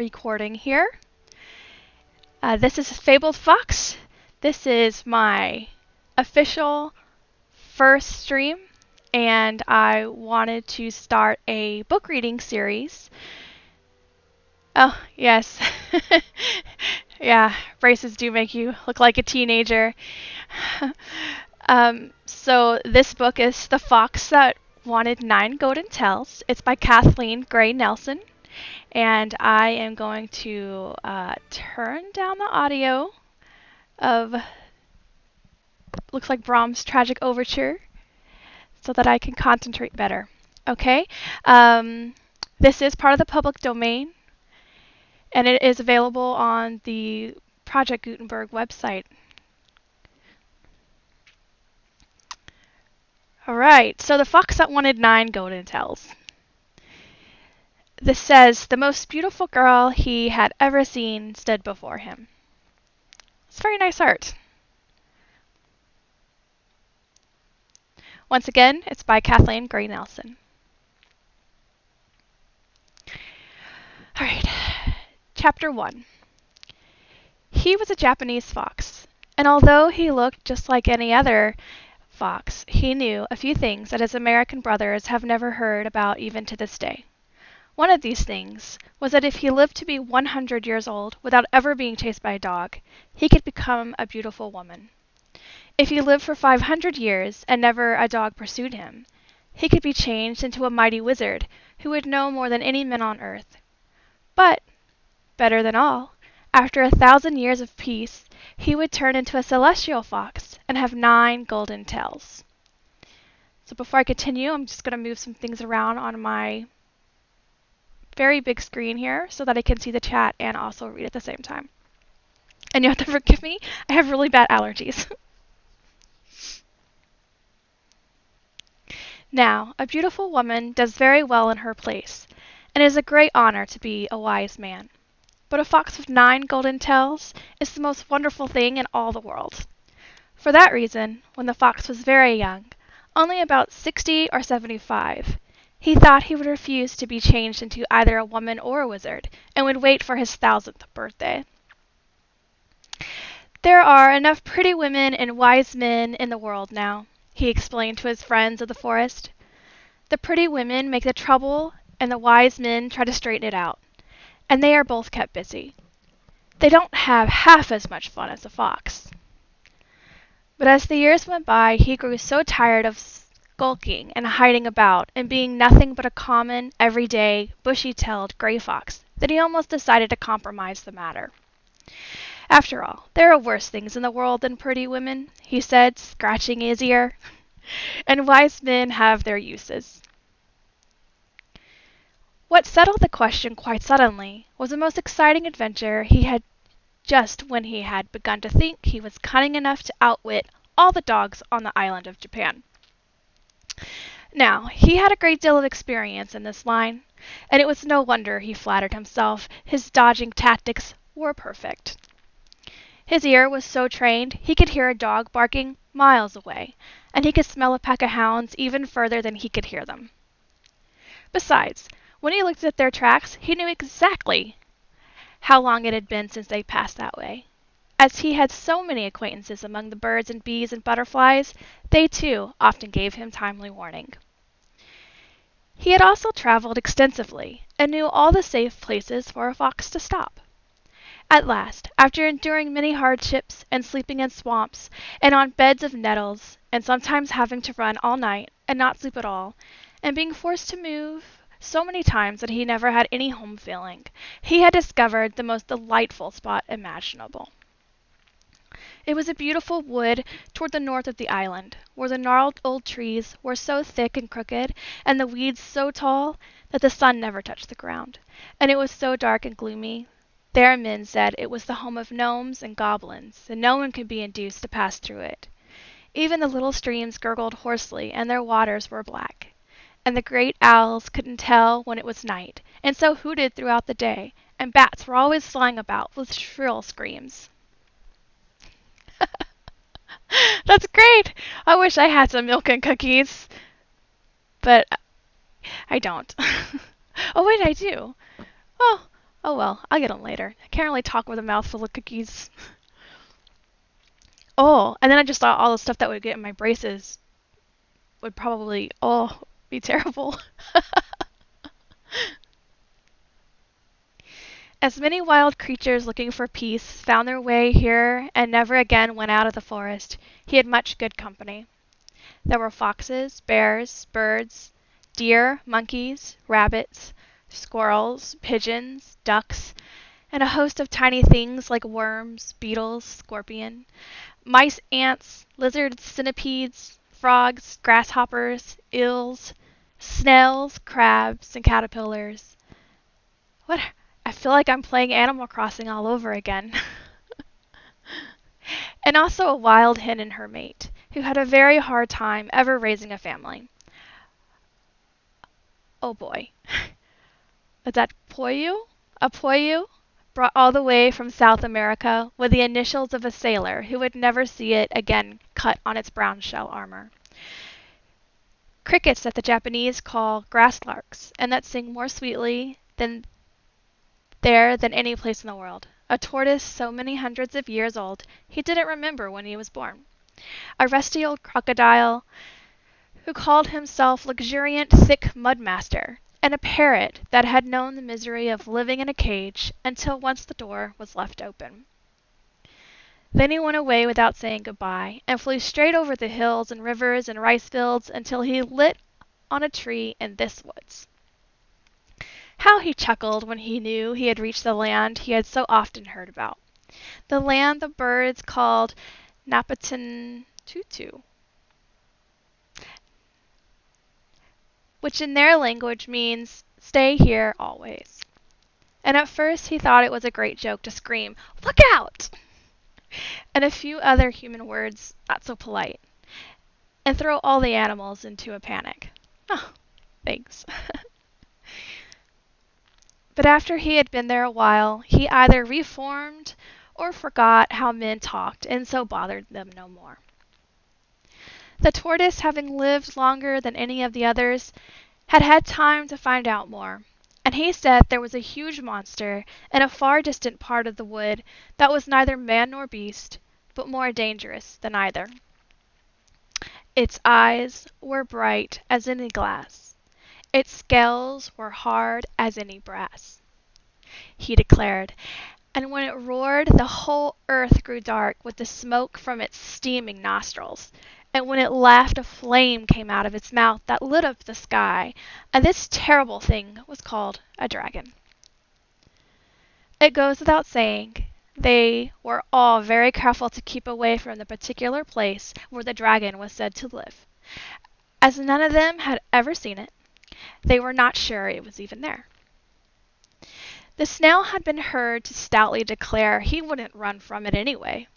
recording here. This is Fabled Fox. This is my official first stream, and I wanted to start a book reading series. Oh, yes. Yeah, braces do make you look like a teenager. So this book is The Fox That Wanted 9 Golden Tails. It's by Kathleen Gray Nelson. And I am going to turn down the audio of, looks like Brahms' Tragic Overture, so that I can concentrate better. Okay? This is part of the public domain, and it is available on the Project Gutenberg website. Alright, so The Fox That Wanted 9 Golden Tails. This says, the most beautiful girl he had ever seen stood before him. It's very nice art. Once again, it's by Kathleen Gray Nelson. Alright, Chapter 1. He was a Japanese fox, and although he looked just like any other fox, he knew a few things that his American brothers have never heard about even to this day. One of these things was that if he lived to be 100 years old without ever being chased by a dog, he could become a beautiful woman. If he lived for 500 years and never a dog pursued him, he could be changed into a mighty wizard who would know more than any man on earth. But, better than all, after 1,000 years of peace, he would turn into a celestial fox and have 9 golden tails. So before I continue, I'm just going to move some things around on my very big screen here so that I can see the chat and also read at the same time. And you have to forgive me, I have really bad allergies. Now, a beautiful woman does very well in her place, and it is a great honor to be a wise man. But a fox with 9 golden tails is the most wonderful thing in all the world. For that reason, when the fox was very young, only about 60 or 75, he thought he would refuse to be changed into either a woman or a wizard, and would wait for his 1,000th birthday. There are enough pretty women and wise men in the world now, he explained to his friends of the forest. The pretty women make the trouble, and the wise men try to straighten it out, and they are both kept busy. They don't have half as much fun as the fox. But as the years went by, he grew so tired of skulking and hiding about and being nothing but a common, everyday, bushy-tailed gray fox that he almost decided to compromise the matter. After all, there are worse things in the world than pretty women, he said, scratching his ear, and wise men have their uses. What settled the question quite suddenly was the most exciting adventure he had just when he had begun to think he was cunning enough to outwit all the dogs on the island of Japan. Now, he had a great deal of experience in this line, and it was no wonder he flattered himself his dodging tactics were perfect. His ear was so trained he could hear a dog barking miles away, and he could smell a pack of hounds even further than he could hear them. Besides, when he looked at their tracks, he knew exactly how long it had been since they passed that way. As he had so many acquaintances among the birds and bees and butterflies, they too often gave him timely warning. He had also traveled extensively and knew all the safe places for a fox to stop. At last, after enduring many hardships and sleeping in swamps and on beds of nettles, and sometimes having to run all night and not sleep at all, and being forced to move so many times that he never had any home feeling, he had discovered the most delightful spot imaginable. It was a beautiful wood toward the north of the island, where the gnarled old trees were so thick and crooked, and the weeds so tall, that the sun never touched the ground, and it was so dark and gloomy. There men said it was the home of gnomes and goblins, and no one could be induced to pass through it. Even the little streams gurgled hoarsely, and their waters were black. And the great owls couldn't tell when it was night, and so hooted throughout the day, and bats were always flying about with shrill screams. That's great! I wish I had some milk and cookies. But I don't. Oh wait, I do. Oh, Oh well, I'll get them later. I can't really talk with a mouthful of cookies. Oh, and then I just thought all the stuff that would get in my braces would probably, be terrible. As many wild creatures looking for peace found their way here and never again went out of the forest, he had much good company. There were foxes, bears, birds, deer, monkeys, rabbits, squirrels, pigeons, ducks, and a host of tiny things like worms, beetles, scorpion, mice, ants, lizards, centipedes, frogs, grasshoppers, eels, snails, crabs, and caterpillars. What? I feel like I'm playing Animal Crossing all over again. And also a wild hen and her mate, who had a very hard time ever raising a family. Oh boy. Is that Poyu? A Poyu? Brought all the way from South America with the initials of a sailor who would never see it again cut on its brown shell armor. Crickets that the Japanese call grass larks, and that sing more sweetly than any place in the world. A tortoise so many hundreds of years old he didn't remember when he was born. A rusty old crocodile who called himself luxuriant thick mudmaster, and a parrot that had known the misery of living in a cage until once the door was left open. Then he went away without saying goodbye, and flew straight over the hills and rivers and rice fields until he lit on a tree in this woods. How he chuckled when he knew he had reached the land he had so often heard about, the land the birds called Napatan Tutu, which in their language means stay here always. And at first he thought it was a great joke to scream, "Look out!" and a few other human words not so polite, and throw all the animals into a panic. Oh, thanks. But after he had been there a while, he either reformed or forgot how men talked, and so bothered them no more. The tortoise, having lived longer than any of the others, had had time to find out more, and he said there was a huge monster in a far distant part of the wood that was neither man nor beast, but more dangerous than either. Its eyes were bright as any glass. Its scales were hard as any brass, he declared, and when it roared the whole earth grew dark with the smoke from its steaming nostrils, and when it laughed a flame came out of its mouth that lit up the sky, and this terrible thing was called a dragon. It goes without saying, they were all very careful to keep away from the particular place where the dragon was said to live. As none of them had ever seen it, they were not sure it was even there. The snail had been heard to stoutly declare he wouldn't run from it anyway.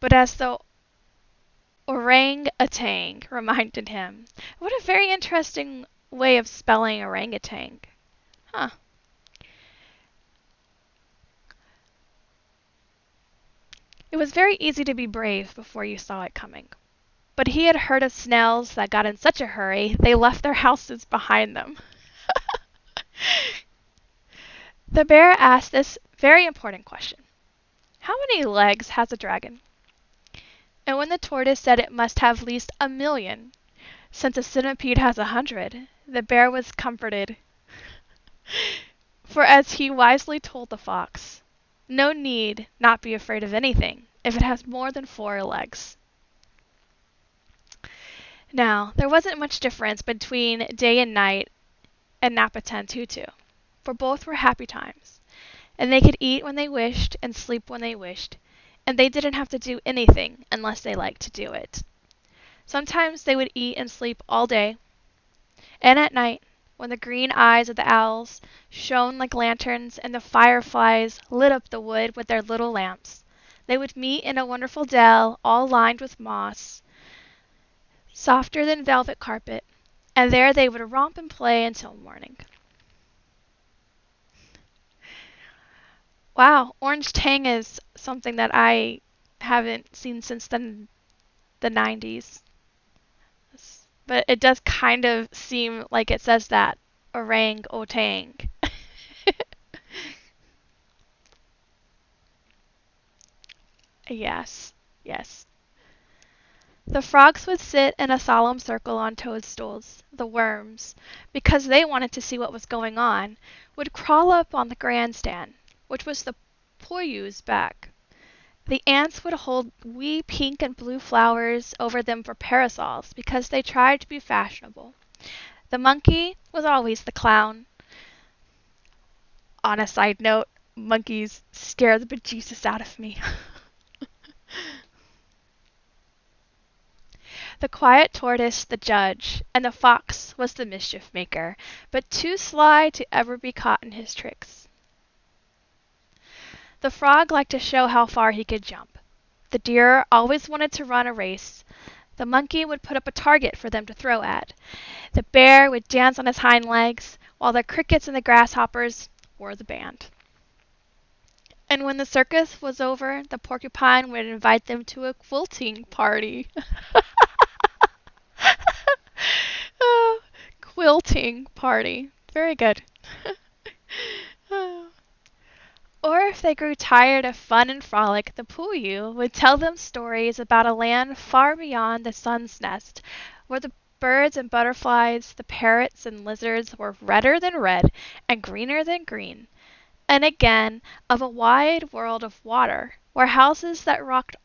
But as the orang-utang reminded him, what a very interesting way of spelling orangutan. Huh. It was very easy to be brave before you saw it coming. But he had heard of snails that got in such a hurry they left their houses behind them. The bear asked this very important question. How many legs has a dragon? And when the tortoise said it must have at least 1,000,000, since a centipede has 100, the bear was comforted. For as he wisely told the fox, no need not be afraid of anything if it has more than 4 legs. Now, there wasn't much difference between day and night and Napatan Tutu, for both were happy times, and they could eat when they wished and sleep when they wished, and they didn't have to do anything unless they liked to do it. Sometimes they would eat and sleep all day, and at night, when the green eyes of the owls shone like lanterns and the fireflies lit up the wood with their little lamps, they would meet in a wonderful dell all lined with moss, softer than velvet carpet, and there they would romp and play until morning. Wow, orange tang is something that I haven't seen since the 90s. But it does kind of seem like it says that, orang-utang. Yes, yes. The frogs would sit in a solemn circle on toadstools. The worms, because they wanted to see what was going on, would crawl up on the grandstand, which was the Poyu's back. The ants would hold wee pink and blue flowers over them for parasols because they tried to be fashionable. The monkey was always the clown. On a side note, monkeys scare the bejesus out of me. The quiet tortoise the judge, and the fox was the mischief maker, but too sly to ever be caught in his tricks. The frog liked to show how far he could jump. The deer always wanted to run a race. The monkey would put up a target for them to throw at. The bear would dance on his hind legs, while the crickets and the grasshoppers were the band. And when the circus was over, the porcupine would invite them to a quilting party. Oh, quilting party. Very good. Or if they grew tired of fun and frolic, the Puyu would tell them stories about a land far beyond the sun's nest, where the birds and butterflies, the parrots and lizards were redder than red and greener than green, and again of a wide world of water, where houses that rocked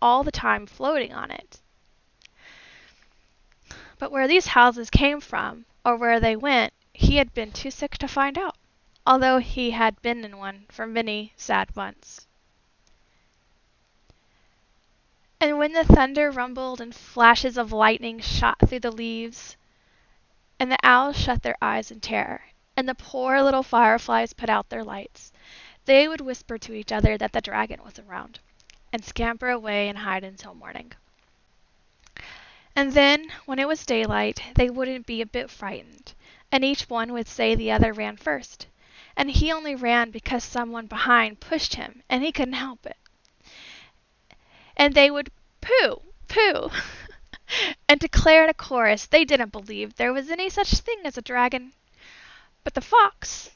all the time floating on it. But where these houses came from, or where they went, he had been too sick to find out, although he had been in one for many sad months. And when the thunder rumbled and flashes of lightning shot through the leaves, and the owls shut their eyes in terror, and the poor little fireflies put out their lights, they would whisper to each other that the dragon was around, and scamper away and hide until morning. And then, when it was daylight, they wouldn't be a bit frightened, and each one would say the other ran first, and he only ran because someone behind pushed him, and he couldn't help it. And they would pooh, pooh, and declare in a chorus they didn't believe there was any such thing as a dragon. But the fox,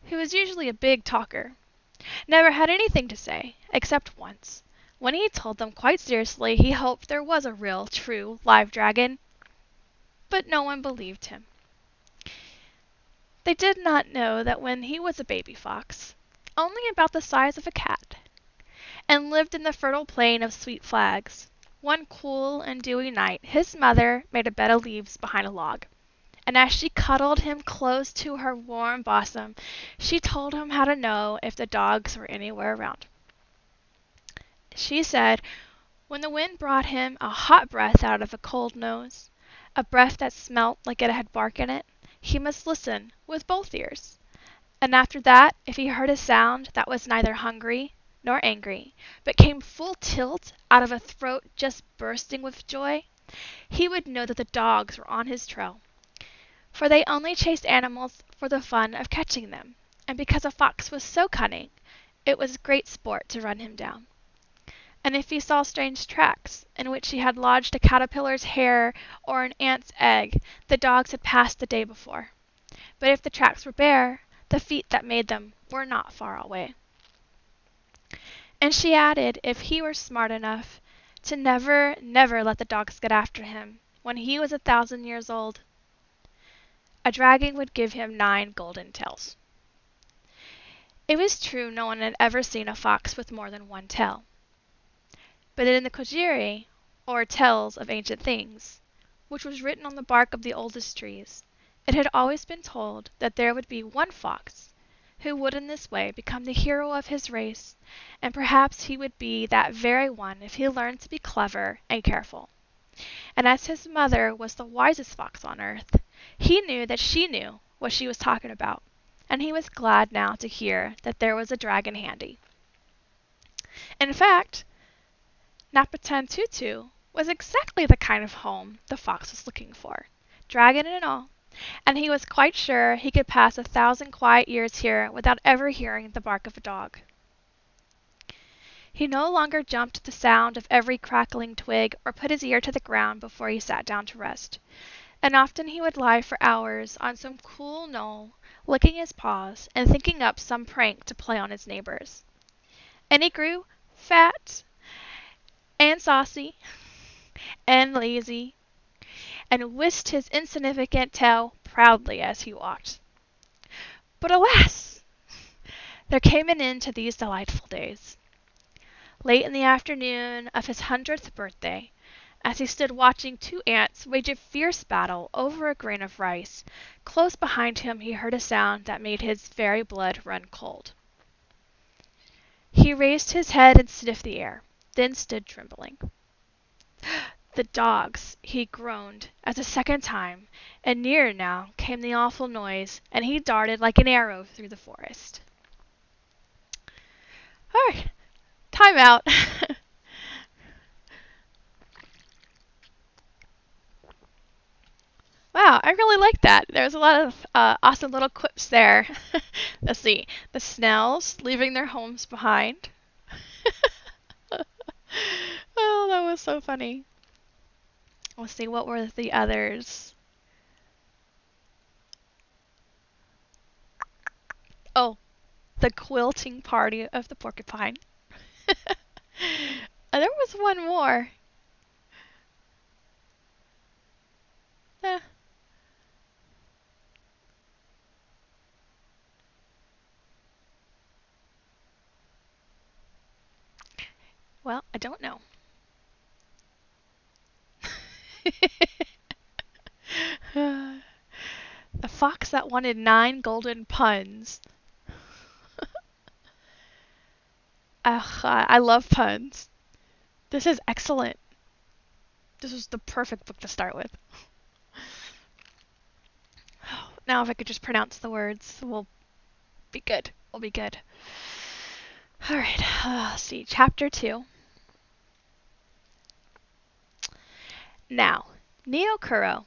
who was usually a big talker, never had anything to say, except once, when he told them quite seriously he hoped there was a real, true, live dragon. But no one believed him. They did not know that when he was a baby fox, only about the size of a cat, and lived in the fertile plain of sweet flags, one cool and dewy night his mother made a bed of leaves behind a log, and as she cuddled him close to her warm bosom, she told him how to know if the dogs were anywhere around. She said, when the wind brought him a hot breath out of a cold nose, a breath that smelt like it had bark in it, he must listen with both ears. And after that, if he heard a sound that was neither hungry nor angry, but came full tilt out of a throat just bursting with joy, he would know that the dogs were on his trail. For they only chased animals for the fun of catching them, and because a fox was so cunning, it was great sport to run him down. And if he saw strange tracks, in which he had lodged a caterpillar's hair or an ant's egg, the dogs had passed the day before. But if the tracks were bare, the feet that made them were not far away. And she added, if he were smart enough, to never, never let the dogs get after him, when he was 1,000 years old, a dragon would give him 9 golden tails. It was true no one had ever seen a fox with more than one tail. But in the Kojiri, or Tales of Ancient Things, which was written on the bark of the oldest trees, it had always been told that there would be one fox who would in this way become the hero of his race, and perhaps he would be that very one if he learned to be clever and careful. And as his mother was the wisest fox on earth, he knew that she knew what she was talking about, and he was glad now to hear that there was a dragon handy. In fact, Napatan was exactly the kind of home the fox was looking for, dragon and all, and he was quite sure he could pass 1,000 quiet years here without ever hearing the bark of a dog. He no longer jumped at the sound of every crackling twig or put his ear to the ground before he sat down to rest, and often he would lie for hours on some cool knoll, licking his paws and thinking up some prank to play on his neighbors. And he grew fat and saucy and lazy, and whisked his insignificant tail proudly as he walked. But alas! There came an end to these delightful days. Late in the afternoon of his 100th birthday, as he stood watching two ants wage a fierce battle over a grain of rice, close behind him he heard a sound that made his very blood run cold. He raised his head and sniffed the air, then stood trembling. The dogs, he groaned, as a second time, and nearer now came the awful noise, and he darted like an arrow through the forest. All right, time out. Wow, I really like that. There's a lot of awesome little quips there. Let's see. The snails leaving their homes behind. Oh, that was so funny. Let's see, what were the others? Oh, the quilting party of the porcupine. There was one more. Eh, well, I don't know. The fox that wanted 9 golden puns. Ugh, I love puns. This is excellent. This was the perfect book to start with. Now if I could just pronounce the words, we'll be good. We'll be good. Alright, let's see. Chapter 2. Now, Neokuro,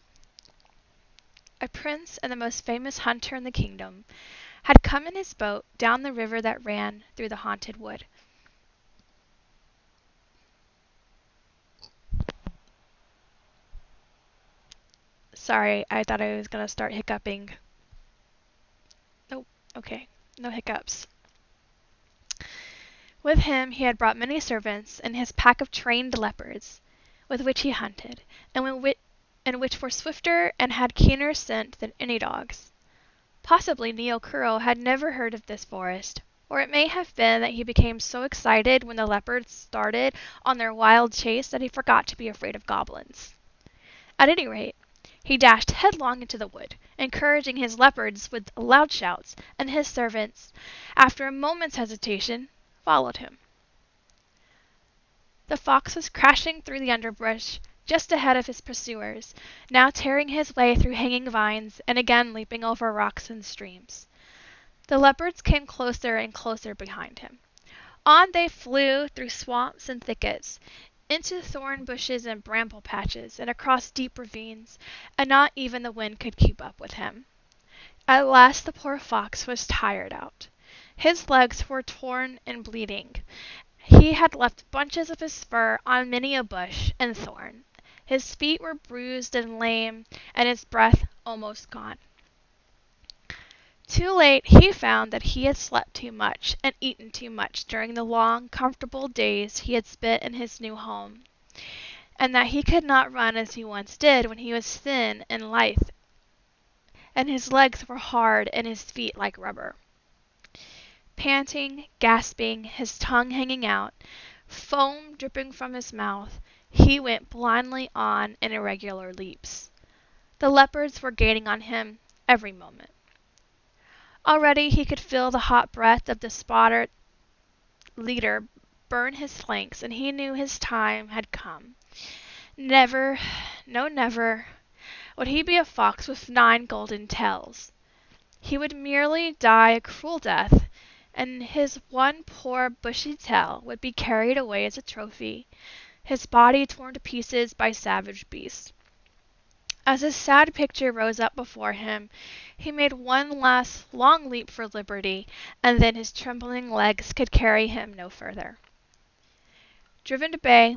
a prince and the most famous hunter in the kingdom, had come in his boat down the river that ran through the haunted wood. Sorry, I thought I was going to start hiccuping. Nope, okay, no hiccups. With him he had brought many servants and his pack of trained leopards, with which he hunted, and which were swifter and had keener scent than any dogs. Possibly Neokuro had never heard of this forest, or it may have been that he became so excited when the leopards started on their wild chase that he forgot to be afraid of goblins. At any rate, he dashed headlong into the wood, encouraging his leopards with loud shouts, and his servants, after a moment's hesitation, followed him. The fox was crashing through the underbrush just ahead of his pursuers, now tearing his way through hanging vines and again leaping over rocks and streams. The leopards came closer and closer behind him. On they flew through swamps and thickets, into thorn bushes and bramble patches, and across deep ravines, and not even the wind could keep up with him. At last the poor fox was tired out. His legs were torn and bleeding. He had left bunches of his fur on many a bush and thorn. His feet were bruised and lame, and his breath almost gone. Too late he found that he had slept too much and eaten too much during the long, comfortable days he had spent in his new home, and that he could not run as he once did when he was thin and lithe, and his legs were hard and his feet like rubber. Panting, gasping, his tongue hanging out, foam dripping from his mouth, he went blindly on in irregular leaps. The leopards were gaining on him every moment. Already he could feel the hot breath of the spotted leader burn his flanks, and he knew his time had come. Never, no never, would he be a fox with 9 golden tails. He would merely die a cruel death, and his one poor bushy tail would be carried away as a trophy, his body torn to pieces by savage beasts. As this sad picture rose up before him, he made one last long leap for liberty, and then his trembling legs could carry him no further. Driven to bay,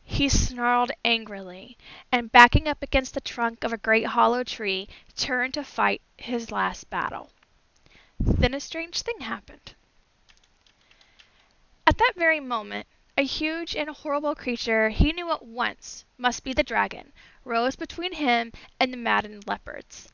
he snarled angrily, and backing up against the trunk of a great hollow tree, turned to fight his last battle. Then a strange thing happened. At that very moment, A huge and horrible creature he knew at once must be the dragon, rose between him and the maddened leopards.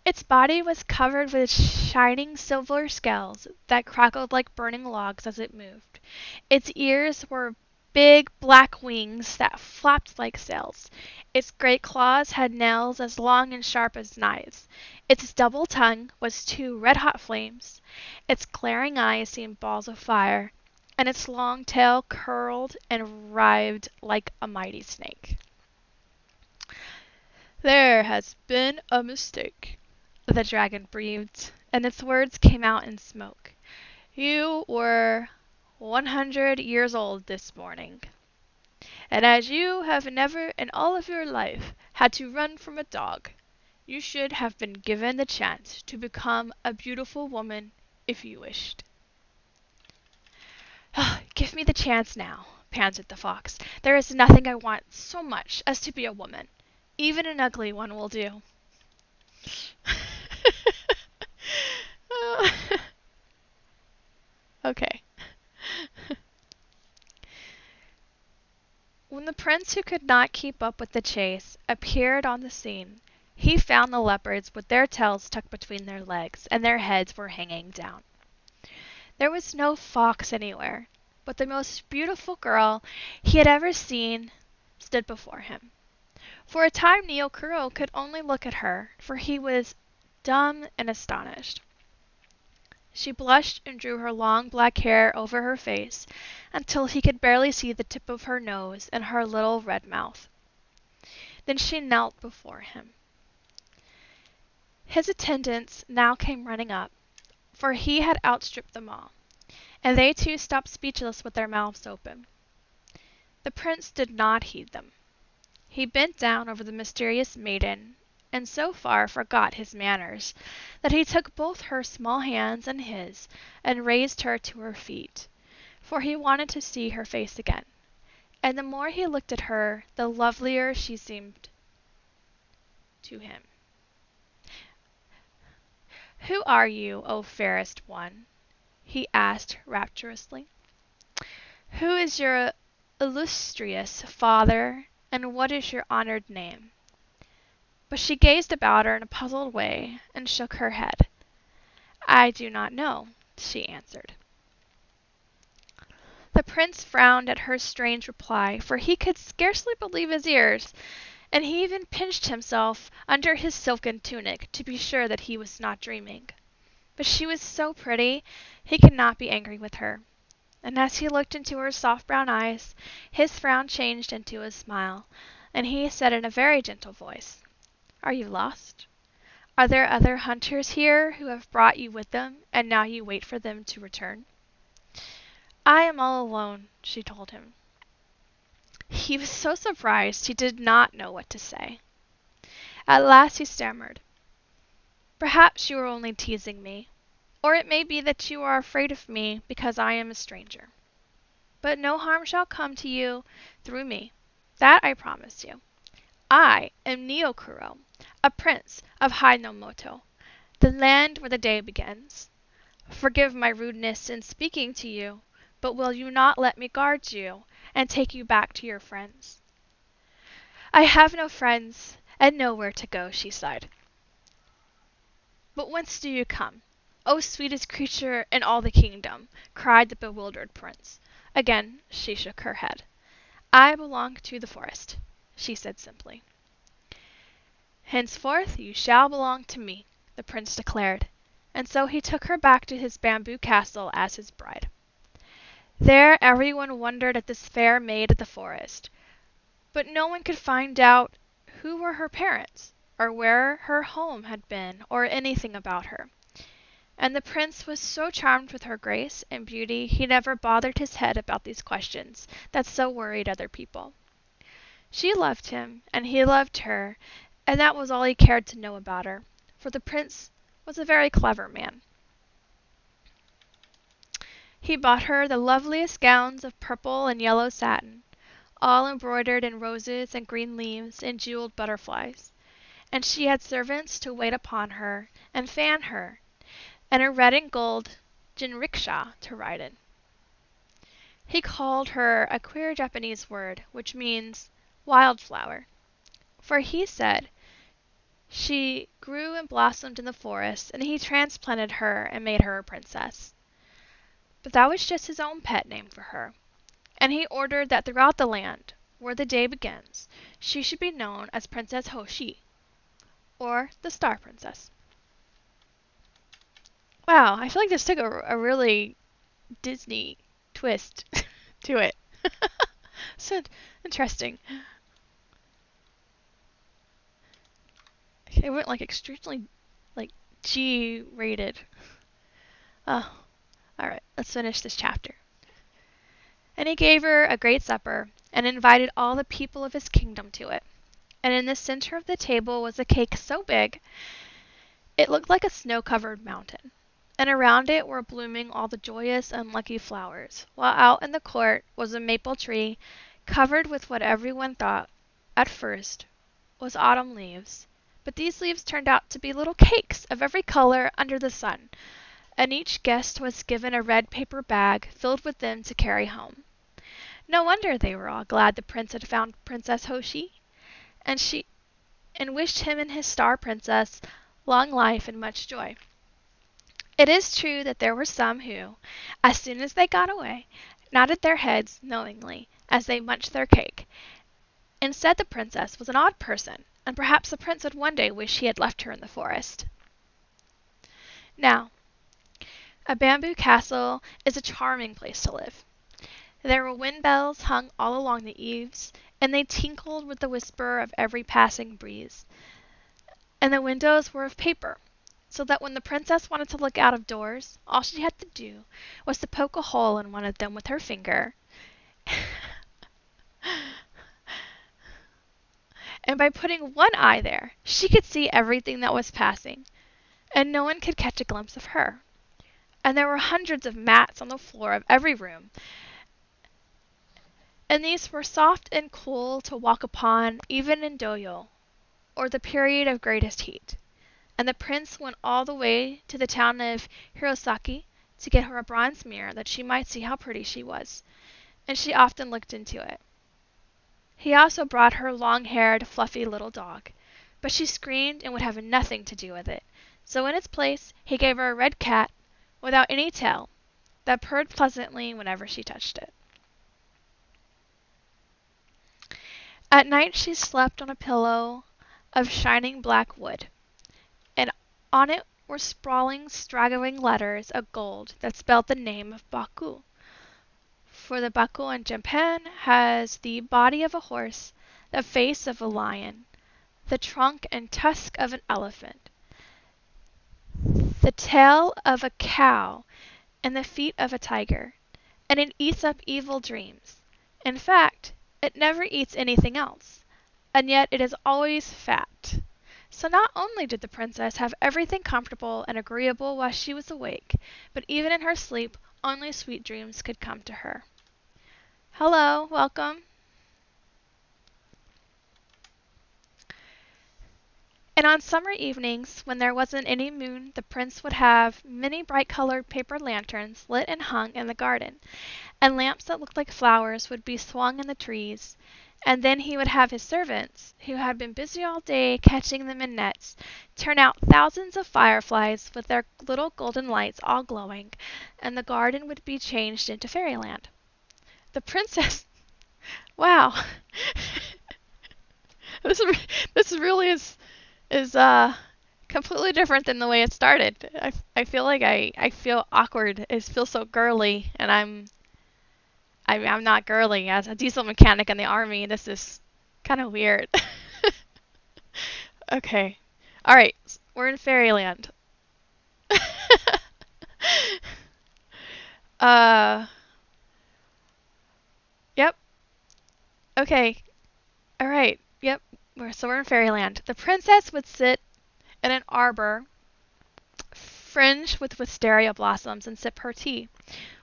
Its body was covered with shining silver scales that crackled like burning logs as it moved. Its ears were big black wings that flapped like sails. Its great claws had nails as long and sharp as knives. Its double tongue was two red-hot flames. Its glaring eyes seemed balls of fire, and its long tail curled and writhed like a mighty snake. "There has been a mistake," the dragon breathed, and its words came out in smoke. "You were 100 years old this morning, and as you have never in all of your life had to run from a dog, you should have been given the chance to become a beautiful woman if you wished." "Give me the chance now," panted the fox. "There is nothing I want so much as to be a woman. Even an ugly one will do." Okay. When the prince, who could not keep up with the chase, appeared on the scene, he found the leopards with their tails tucked between their legs, and their heads were hanging down. There was no fox anywhere, but the most beautiful girl he had ever seen stood before him. For a time Neokuro could only look at her, for he was dumb and astonished. She blushed and drew her long black hair over her face until he could barely see the tip of her nose and her little red mouth. Then she knelt before him. His attendants now came running up, for he had outstripped them all, and they too stopped speechless with their mouths open. The prince did not heed them. He bent down over the mysterious maiden, and so far forgot his manners that he took both her small hands in his and raised her to her feet, for he wanted to see her face again, and the more he looked at her, the lovelier she seemed to him. "Who are you, O fairest one?" he asked rapturously. "Who is your illustrious father, and what is your honored name?" But she gazed about her in a puzzled way and shook her head. "I do not know," she answered. The prince frowned at her strange reply, for he could scarcely believe his ears, and he even pinched himself under his silken tunic to be sure that he was not dreaming. But she was so pretty, he could not be angry with her, and as he looked into her soft brown eyes, his frown changed into a smile, and he said in a very gentle voice, "Are you lost? Are there other hunters here who have brought you with them, and now you wait for them to return?" "I am all alone," she told him. He was so surprised he did not know what to say. At last he stammered, "Perhaps you are only teasing me, or it may be that you are afraid of me because I am a stranger. But no harm shall come to you through me, that I promise you. I am Neokuro, a prince of Hinomoto, the land where the day begins. Forgive my rudeness in speaking to you, but will you not let me guard you and take you back to your friends?" "I have no friends and nowhere to go," she sighed. "But whence do you come, O sweetest creature in all the kingdom?" cried the bewildered prince. Again she shook her head. "I belong to the forest," she said simply. "Henceforth you shall belong to me," the prince declared, and so he took her back to his bamboo castle as his bride. There everyone wondered at this fair maid of the forest, but no one could find out who were her parents, or where her home had been, or anything about her. And the prince was so charmed with her grace and beauty he never bothered his head about these questions that so worried other people. She loved him, and he loved her, and that was all he cared to know about her, for the prince was a very clever man. He bought her the loveliest gowns of purple and yellow satin, all embroidered in roses and green leaves and jeweled butterflies, and she had servants to wait upon her and fan her, and a red and gold jinricksha to ride in. He called her a queer Japanese word, which means wildflower, for he said she grew and blossomed in the forest, and he transplanted her and made her a princess. But that was just his own pet name for her, and he ordered that throughout the land, where the day begins, she should be known as Princess Hoshi, or the Star Princess. Wow, I feel like this took a really Disney twist to it. So interesting. It went like extremely like G rated. Oh, alright, let's finish this chapter. And he gave her a great supper, and invited all the people of his kingdom to it. And in the center of the table was a cake so big it looked like a snow-covered mountain. And around it were blooming all the joyous and lucky flowers, while out in the court was a maple tree covered with what everyone thought, at first, was autumn leaves. But these leaves turned out to be little cakes of every color under the sun, and each guest was given a red paper bag filled with them to carry home. No wonder they were all glad the prince had found Princess Hoshi, and wished him and his star princess long life and much joy. It is true that there were some who, as soon as they got away, nodded their heads knowingly as they munched their cake, and said the princess was an odd person, and perhaps the prince would one day wish he had left her in the forest. Now, a bamboo castle is a charming place to live. There were wind bells hung all along the eaves, and they tinkled with the whisper of every passing breeze. And the windows were of paper, so that when the princess wanted to look out of doors, all she had to do was to poke a hole in one of them with her finger. And by putting one eye there, she could see everything that was passing, and no one could catch a glimpse of her. And there were hundreds of mats on the floor of every room, and these were soft and cool to walk upon even in Doyo, or the period of greatest heat. And the prince went all the way to the town of Hirosaki to get her a bronze mirror that she might see how pretty she was, and she often looked into it. He also brought her long-haired, fluffy little dog, but she screamed and would have nothing to do with it, so in its place he gave her a red cat without any tail that purred pleasantly whenever she touched it. At night she slept on a pillow of shining black wood, and on it were sprawling, straggling letters of gold that spelled the name of Baku. For the Baku in Japan has the body of a horse, the face of a lion, the trunk and tusk of an elephant, the tail of a cow, and the feet of a tiger, and it eats up evil dreams. In fact, it never eats anything else, and yet it is always fat. So not only did the princess have everything comfortable and agreeable while she was awake, but even in her sleep only sweet dreams could come to her. Hello, welcome. And on summer evenings, when there wasn't any moon, the prince would have many bright-colored paper lanterns lit and hung in the garden, and lamps that looked like flowers would be swung in the trees. And then he would have his servants, who had been busy all day catching them in nets, turn out thousands of fireflies with their little golden lights all glowing, and the garden would be changed into fairyland. The princess... Wow. this really is completely different than the way it started. I feel like I feel awkward. It feels so girly, and I'm not girly. As a diesel mechanic in the army, this is kind of weird. Okay. All right. We're in fairyland. uh. Yep. Okay. All right. Yep. We're in fairyland. The princess would sit in an arbor fringed with wisteria blossoms and sip her tea,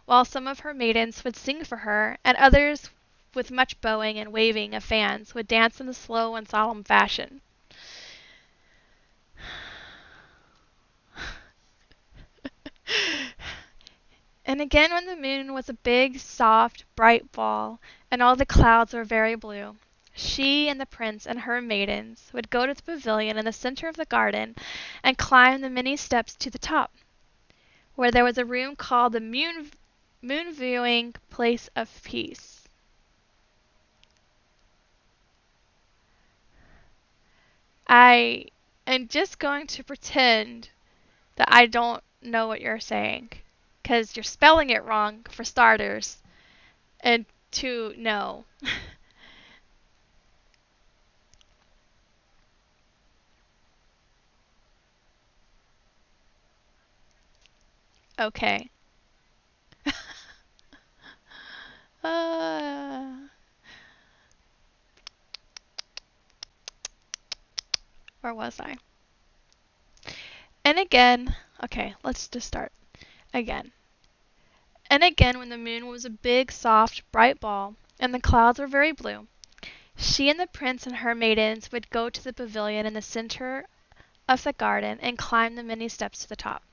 while some of her maidens would sing for her, and others, with much bowing and waving of fans, would dance in a slow and solemn fashion. And again when the moon was a big, soft, bright ball, and all the clouds were very blue, she and the prince and her maidens would go to the pavilion in the center of the garden and climb the many steps to the top, where there was a room called the moon viewing place of peace. I am just going to pretend that I don't know what you're saying, because you're spelling it wrong for starters, and to no. Okay. uh, where was I? And again, okay, let's just start again. And again, when the moon was a big, soft, bright ball, and the clouds were very blue, she and the prince and her maidens would go to the pavilion in the center of the garden and climb the many steps to the top,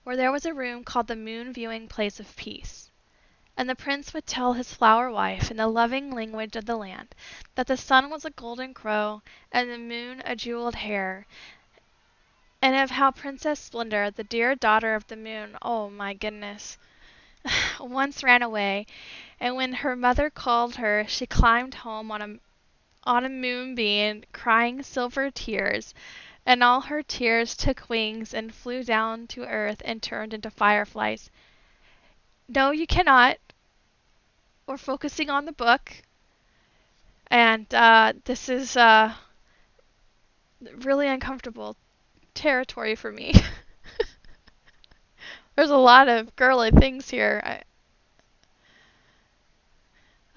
where there was a room called the moon viewing place of peace. And the prince would tell his flower wife in the loving language of the land that the sun was a golden crow and the moon a jeweled hare, and of how Princess Splendor, the dear daughter of the moon, oh my goodness, once ran away, and when her mother called her, she climbed home on a moonbeam, crying silver tears, and all her tears took wings and flew down to earth and turned into fireflies. No, you cannot. We're focusing on the book, and this is really uncomfortable territory for me. There's a lot of girly things here.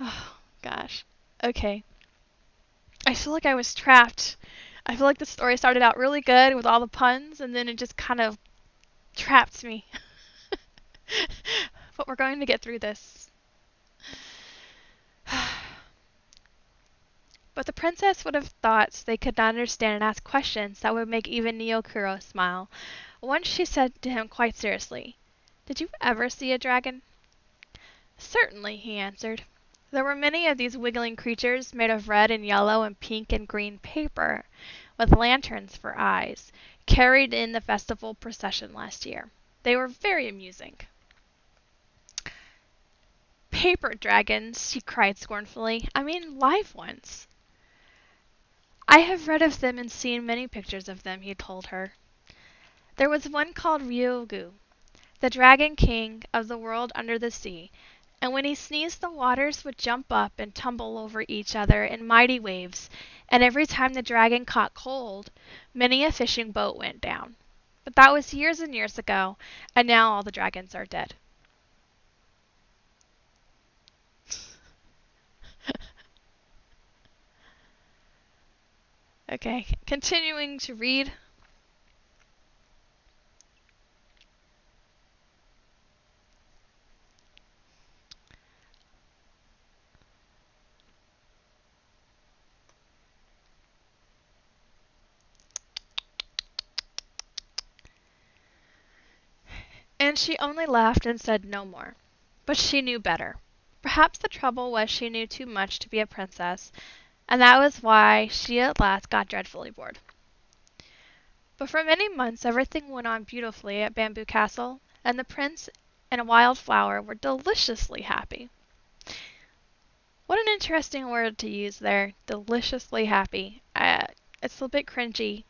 Oh, gosh. Okay. I feel like I was trapped. I feel like the story started out really good with all the puns, and then it just kind of trapped me. But we're going to get through this. But the princess would have thought they could not understand and ask questions that would make even Neokuro smile. Once she said to him quite seriously, "Did you ever see a dragon?" "Certainly," he answered. "There were many of these wiggling creatures made of red and yellow and pink and green paper, with lanterns for eyes, carried in the festival procession last year. They were very amusing." "Paper dragons!" she cried scornfully. "I mean live ones." "I have read of them and seen many pictures of them," he told her. "There was one called Ryogu, the Dragon King of the world under the sea, and when he sneezed the waters would jump up and tumble over each other in mighty waves, and every time the dragon caught cold, many a fishing boat went down. But that was years and years ago, and now all the dragons are dead." Okay, continuing to read. And she only laughed and said no more. But she knew better. Perhaps the trouble was she knew too much to be a princess, and that was why she at last got dreadfully bored. But for many months everything went on beautifully at Bamboo Castle, and the prince and Wild Flower were deliciously happy. What an interesting word to use there, deliciously happy. It's a bit cringy.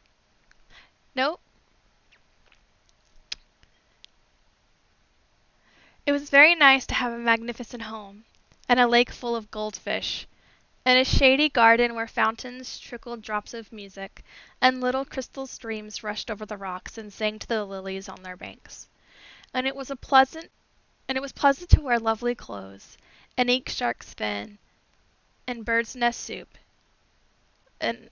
Nope. It was very nice to have a magnificent home, and a lake full of goldfish, and a shady garden where fountains trickled drops of music, and little crystal streams rushed over the rocks and sang to the lilies on their banks. And it was pleasant to wear lovely clothes, and eat shark's fin, and bird's nest soup. And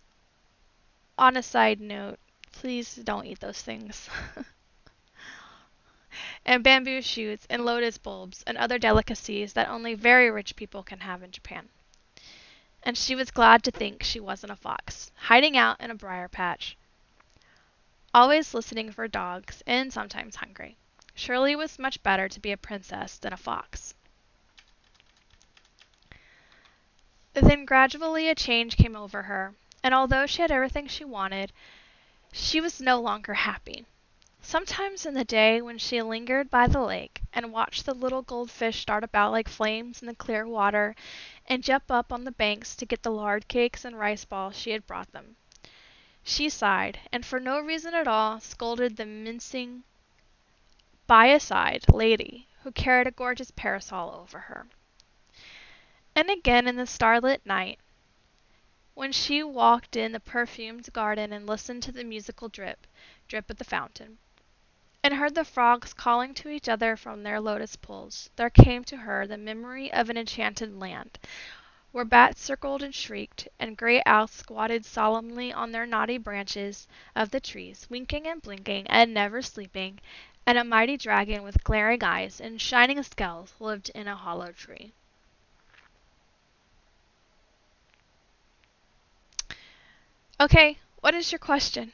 on a side note, please don't eat those things. And bamboo shoots, and lotus bulbs, and other delicacies that only very rich people can have in Japan. And she was glad to think she wasn't a fox, hiding out in a briar patch, always listening for dogs, and sometimes hungry. Surely it was much better to be a princess than a fox. Then gradually a change came over her, and although she had everything she wanted, she was no longer happy. Sometimes in the day when she lingered by the lake and watched the little goldfish start about like flames in the clear water and jump up on the banks to get the lard cakes and rice balls she had brought them, she sighed, and for no reason at all scolded the mincing, by-a-side lady who carried a gorgeous parasol over her. And again in the starlit night, when she walked in the perfumed garden and listened to the musical drip, drip at the fountain, and heard the frogs calling to each other from their lotus pools, there came to her the memory of an enchanted land, where bats circled and shrieked, and great owls squatted solemnly on their knotty branches of the trees, winking and blinking and never sleeping, and a mighty dragon with glaring eyes and shining scales lived in a hollow tree. Okay, what is your question?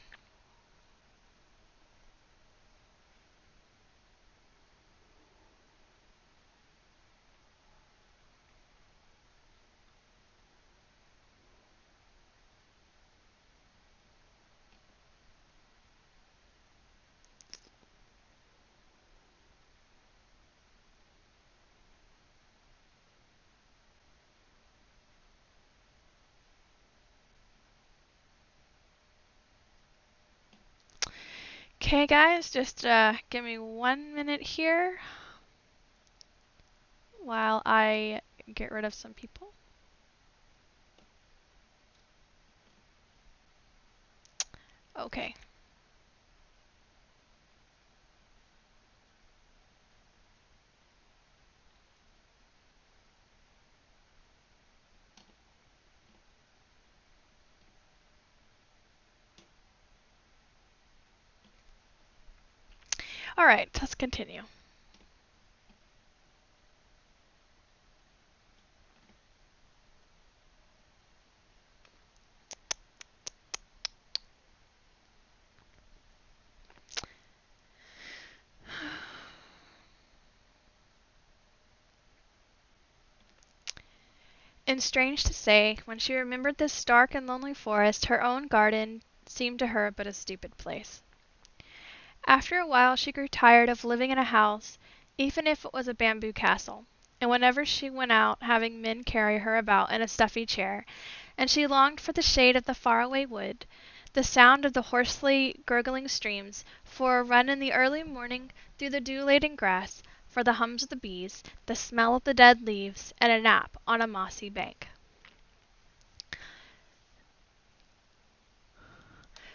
Okay, guys, just give me 1 minute here while I get rid of some people. Okay. All right, let's continue. And strange to say, when she remembered this dark and lonely forest, her own garden seemed to her but a stupid place. After a while she grew tired of living in a house, even if it was a bamboo castle, and whenever she went out having men carry her about in a stuffy chair, and she longed for the shade of the faraway wood, the sound of the hoarsely gurgling streams, for a run in the early morning through the dew-laden grass, for the hums of the bees, the smell of the dead leaves, and a nap on a mossy bank.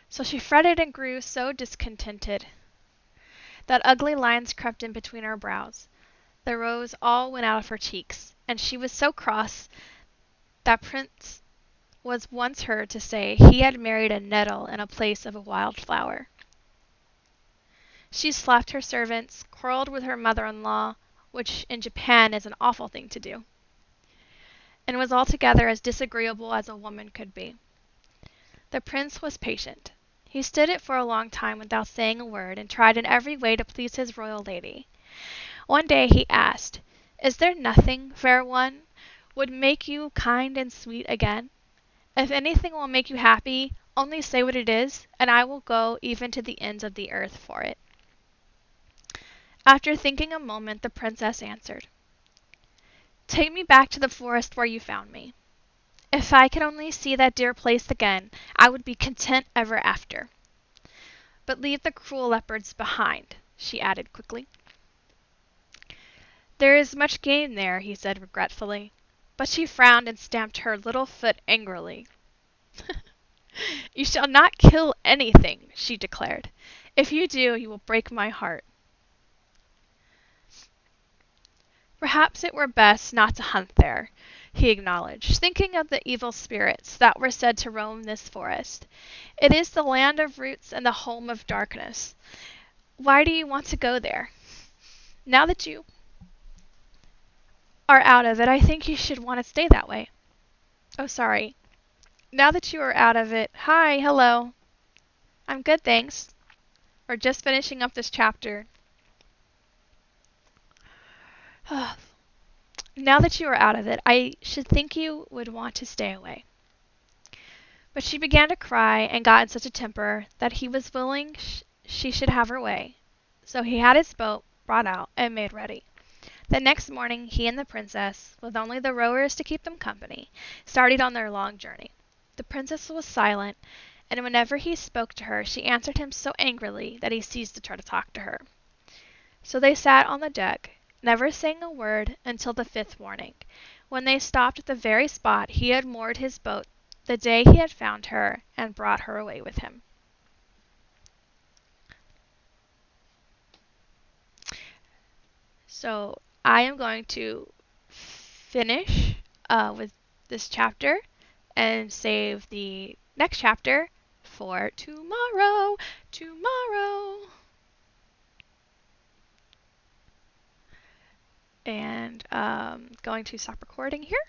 So she fretted and grew so discontented that ugly lines crept in between her brows. The rose all went out of her cheeks, and she was so cross that Prince was once heard to say he had married a nettle in a place of a wild flower. She slapped her servants, quarreled with her mother-in-law, which in Japan is an awful thing to do, and was altogether as disagreeable as a woman could be. The prince was patient. He stood it for a long time without saying a word, and tried in every way to please his royal lady. One day he asked, "Is there nothing, fair one, would make you kind and sweet again? If anything will make you happy, only say what it is, and I will go even to the ends of the earth for it." After thinking a moment, the princess answered, "Take me back to the forest where you found me. If I could only see that dear place again, I would be content ever after. But leave the cruel leopards behind," she added quickly. "There is much game there," he said regretfully, but she frowned and stamped her little foot angrily. "You shall not kill anything," she declared. "If you do, you will break my heart." "Perhaps it were best not to hunt there," he acknowledged, thinking of the evil spirits that were said to roam this forest. "It is the land of roots and the home of darkness. Why do you want to go there? Now that you are out of it, I think you should want to stay that way. Oh, sorry. Now that you are out of it, hi, hello. I'm good, thanks. We're just finishing up this chapter." Now that you are out of it, I should think you would want to stay away. But she began to cry and got in such a temper that he was willing she should have her way. So he had his boat brought out and made ready. The next morning he and the princess, with only the rowers to keep them company, started on their long journey. The princess was silent, and whenever he spoke to her she answered him so angrily that he ceased to try to talk to her. So they sat on the deck, never saying a word until the fifth morning, when they stopped at the very spot he had moored his boat the day he had found her and brought her away with him. So I am going to finish with this chapter and save the next chapter for tomorrow. Tomorrow. And going to stop recording here.